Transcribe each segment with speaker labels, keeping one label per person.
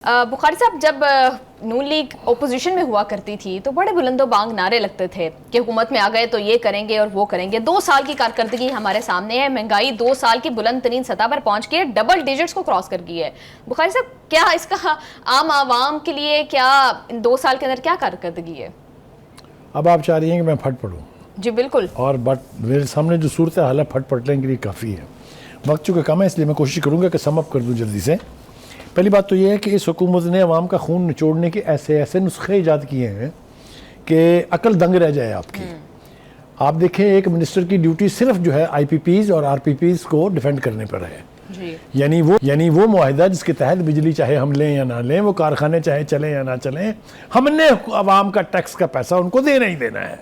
Speaker 1: बुखारी साहब, जब नून league opposition में हुआ करती थी तो बड़े बुलंदो बांग नारे लगते थे कि हुकूमत में आ गए तो ये करेंगे और वो करेंगे। 2 साल की कारकर्दगी हमारे सामने है, महंगाई 2 साल की बुलंद तरीन सतह पर पहुंच के डबल डिजिट्स को क्रॉस कर गई है। बुखारी साहब, क्या इसका आम आवाम के लिए क्या इन 2 साल के अंदर क्या कारकर्दगी है?
Speaker 2: अब आप चाह रही हैं कि मैं फट पड़ूँ?
Speaker 1: जी बिल्कुल।
Speaker 2: और बट मेरे सामने जो सूरत हाल है फट पड़ने के लिए काफ़ी है। वक्त चूँकि कम है इसलिए मैं कोशिश करूँगा कि सम अप कर दूँ जल्दी से। पहली बात तो ये है कि इस हुकूमत ने अवाम का खून निचोड़ने के ऐसे ऐसे नुस्खे ईजाद किए हैं कि अकल दंग रह जाए आपकी। आप देखें, एक मिनिस्टर की ड्यूटी सिर्फ जो है IPPs और RPPs को डिफेंड करने पर है। यानी वो मुआहिदा जिसके तहत बिजली चाहे हम लें या ना लें, वो कारखाने चाहे चलें या ना चलें, हमने अवाम का टैक्स का पैसा उनको देना ही देना है।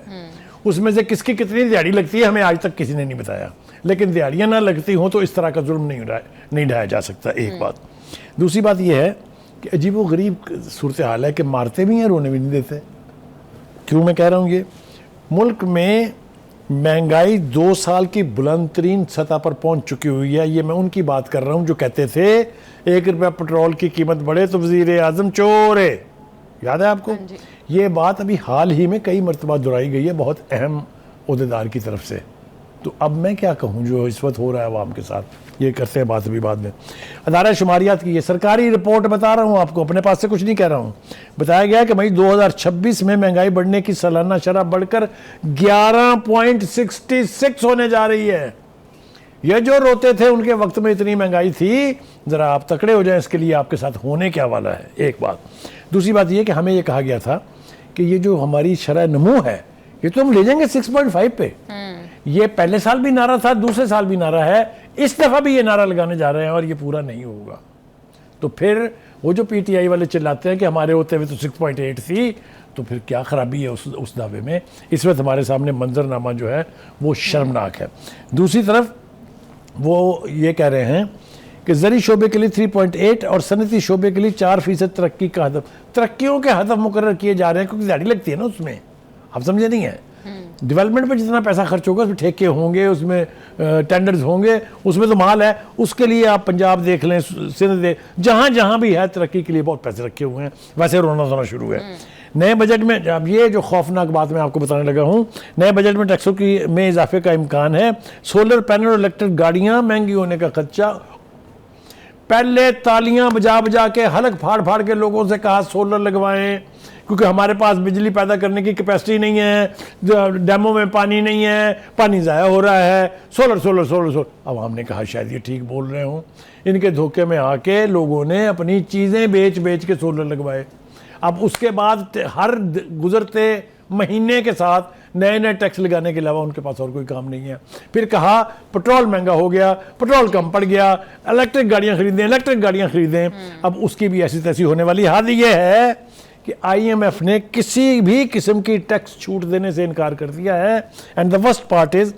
Speaker 2: उसमें से किसकी कितनी दिहाड़ी लगती है हमें आज तक किसी ने नहीं बताया, लेकिन दिहाड़ियाँ ना लगती हों तो इस तरह का जुर्म नहीं ढाया जा सकता। एक बात। दूसरी बात यह है कि अजीब व गरीब सूरत हाल है कि मारते भी हैं, रोने भी नहीं देते। क्यों मैं कह रहा हूँ ये? मुल्क में महंगाई 2 साल की बुलंद तरीन सतह पर पहुँच चुकी हुई है। ये मैं उनकी बात कर रहा हूँ जो कहते थे 1 रुपया पेट्रोल की कीमत बढ़े तो वज़ीर आज़म चोर है। याद है आपको? ये बात अभी हाल ही में कई मरतबा दोहराई गई है बहुत अहम ओहदेदार की तरफ से। तो अब मैं क्या कहूँ जो इस वक्त हो रहा है अवाम के साथ, ये करते हैं बात अभी बाद में। अदारा शुमारियात की ये सरकारी रिपोर्ट बता रहा हूँ आपको, अपने पास से कुछ नहीं कह रहा हूँ। बताया गया कि मई 2026 में महंगाई बढ़ने की सालाना शरह बढ़कर 11.66 होने जा रही है। ये जो रोते थे उनके वक्त में इतनी महंगाई थी, ज़रा आप तकड़े हो जाएं इसके लिए आपके साथ होने क्या वाला है। एक बात। दूसरी बात ये कि हमें ये कहा गया था कि ये जो हमारी शरह नमू है ये तो हम ले जाएंगे 6.5 पे। ये पहले साल भी नारा था, दूसरे साल भी नारा है, इस दफ़ा भी ये नारा लगाने जा रहे हैं और ये पूरा नहीं होगा। तो फिर वो जो PTI वाले चिल्लाते हैं कि हमारे होते हुए तो 6.8 थी, तो फिर क्या खराबी है उस दावे में? इस वक्त हमारे सामने मंजरनामा जो है वो शर्मनाक है। दूसरी तरफ वो ये कह रहे हैं कि ज़री शोबे के लिए 3.8 और सनती शोबे के लिए 4% तरक्की का हदफ, तरक्कियों के हदफ मुकर्रर किए जा रहे हैं क्योंकि दिहाड़ी लगती है ना उसमें। आप समझे नहीं है? डेवलपमेंट पे जितना पैसा खर्च होगा उसमें ठेके होंगे, उसमें टेंडर्स होंगे, उसमें तो माल है। उसके लिए आप पंजाब देख लें, सिंध देख, जहाँ जहाँ भी है तरक्की के लिए बहुत पैसे रखे हुए हैं। वैसे रोना धोना शुरू है। नए बजट में अब ये जो खौफनाक बात मैं आपको बताने लगा हूँ, नए बजट में टैक्सों की में इजाफे का इम्कान है। सोलर पैनल और इलेक्ट्रिक गाड़ियाँ महंगी होने का खदशा। पहले तालियां बजा बजा के हलक फाड़ फाड़ के लोगों से कहा सोलर लगवाएं क्योंकि हमारे पास बिजली पैदा करने की कैपेसिटी नहीं है, डैमों में पानी नहीं है, पानी ज़ाया हो रहा है, सोलर सोलर सोलर सोलर। अब हमने कहा शायद ये ठीक बोल रहे हों। इनके धोखे में आके लोगों ने अपनी चीज़ें बेच बेच के सोलर लगवाए। अब उसके बाद हर गुजरते महीने के साथ नए नए टैक्स लगाने के अलावा उनके पास और कोई काम नहीं है। फिर कहा पेट्रोल महंगा हो गया, पेट्रोल कम पड़ गया, इलेक्ट्रिक गाड़ियाँ खरीदें। अब उसकी भी ऐसी तैसी होने वाली। हाल ये है कि IMF ने किसी भी किस्म की टैक्स छूट देने से इनकार कर दिया है। And the worst part is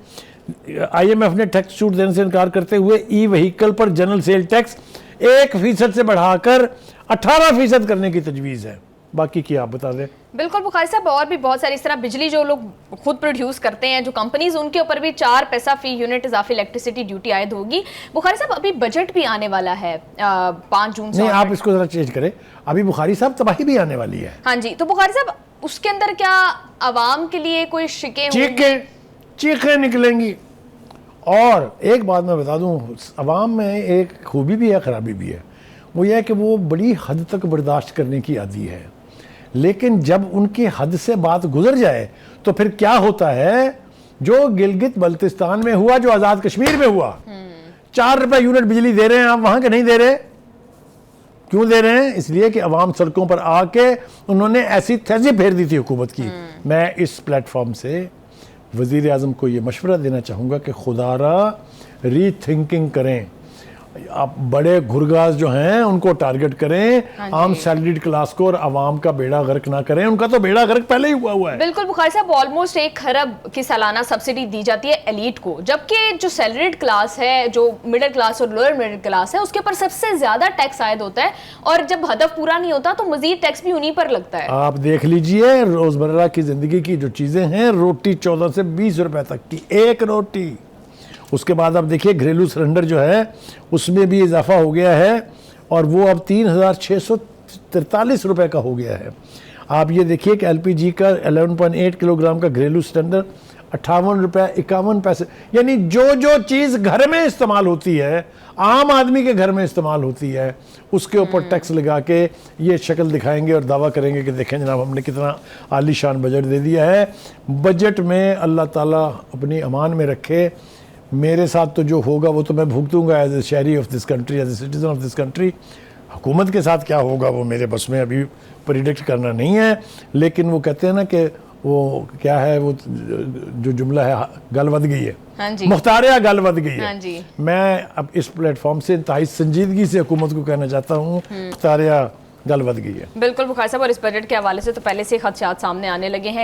Speaker 2: IMF ने टैक्स छूट देने से इनकार करते हुए ई-व्हीकल पर जनरल सेल टैक्स 1% से बढ़ाकर 18% करने की तजवीज़ है। बाकी की आप बता दें।
Speaker 1: बिल्कुल बुखारी साहब, और भी बहुत सारी इस तरह बिजली जो लोग खुद प्रोड्यूस करते हैं, जो कंपनीज, उनके ऊपर भी 4 पैसा फी यूनिट इजाफी इलेक्ट्रिसिटी ड्यूटी आयद होगी। बुखारी साहब, अभी बजट भी आने वाला है 5 जून से।
Speaker 2: नहीं, आप इसको जरा चेंज करें। अभी बुखारी साहब तबाही भी आने वाली है।
Speaker 1: हाँ जी, तो बुखारी साहब उसके अंदर क्या आवाम के लिए कोई
Speaker 2: चीखें निकलेंगी। और एक बात मैं बता दूं, अवाम में एक खूबी भी है, खराबी भी है। वो यह है कि वो बड़ी हद तक बर्दाश्त करने की आदी है, लेकिन जब उनकी हद से बात गुजर जाए तो फिर क्या होता है? जो गिलगित बल्तिस्तान में हुआ, जो आज़ाद कश्मीर में हुआ, 4 रुपए यूनिट बिजली दे रहे हैं, आप वहां के नहीं दे रहे। क्यों दे रहे हैं? इसलिए कि अवाम सड़कों पर आके उन्होंने ऐसी तेजी फेर दी थी हुकूमत की। मैं इस प्लेटफॉर्म से वज़ीर आज़म को ये मशवरा देना चाहूँगा कि खुदारा रीथिंकिंग करें। आप बड़े घुरगाज जो हैं उनको टारगेट करें, आम सैलरीड क्लास को, और आवाम का बेड़ा गर्क ना करें। उनका तो बेड़ा गर्क पहले ही हुआ है। बिल्कुल
Speaker 1: बुखारी साहब, ऑलमोस्ट 1 खरब की सालाना सब्सिडी दी जाती है एलीट को, जबकि जो सैलरीड क्लास है, जो मिडिल क्लास और लोअर मिडिल क्लास है, उसके ऊपर सबसे ज्यादा टैक्स आयद होता है। और जब हदफ पूरा नहीं होता तो मजीद टैक्स भी उन्हीं पर लगता है।
Speaker 2: आप देख लीजिए रोजमर्रा की जिंदगी की जो चीजें हैं, रोटी 14 से 20 रुपए तक की एक रोटी। उसके बाद आप देखिए घरेलू सिलेंडर जो है उसमें भी इजाफा हो गया है और वो अब 3630 43 रुपए का हो गया है। आप ये देखिए कि एलपीजी का 11.8 किलोग्राम का घरेलू सिलेंडर 58 रुपये 51 पैसे, यानी जो चीज़ घर में इस्तेमाल होती है, आम आदमी के घर में इस्तेमाल होती है, उसके ऊपर टैक्स लगा के ये शक्ल दिखाएंगे और दावा करेंगे कि देखें जनाब हमने कितना आलीशान बजट दे दिया है। बजट में अल्लाह ताला अपनी अमान में रखे। मेरे साथ तो जो होगा वो तो मैं भुगतूंगा एज ए शहरी of this country, as a citizen of this country. हुकूमत के साथ क्या होगा वो मेरे बस में अभी प्रिडिक्ट करना नहीं है। लेकिन वो कहते हैं ना कि वो क्या है, वो जो जुमला है, गल वध गई है।
Speaker 1: हाँ जी।
Speaker 2: मुख्तारिया गल वध गई है।
Speaker 1: हाँ जी।
Speaker 2: मैं अब इस प्लेटफॉर्म से इंतहाई संजीदगी से हुकूमत को कहना चाहता हूँ, मुख्तारिया गल वध गई है।
Speaker 1: बिल्कुल बुखारी साहब, और इस बजट के हवाले से तो पहले से खदशात सामने आने लगे हैं।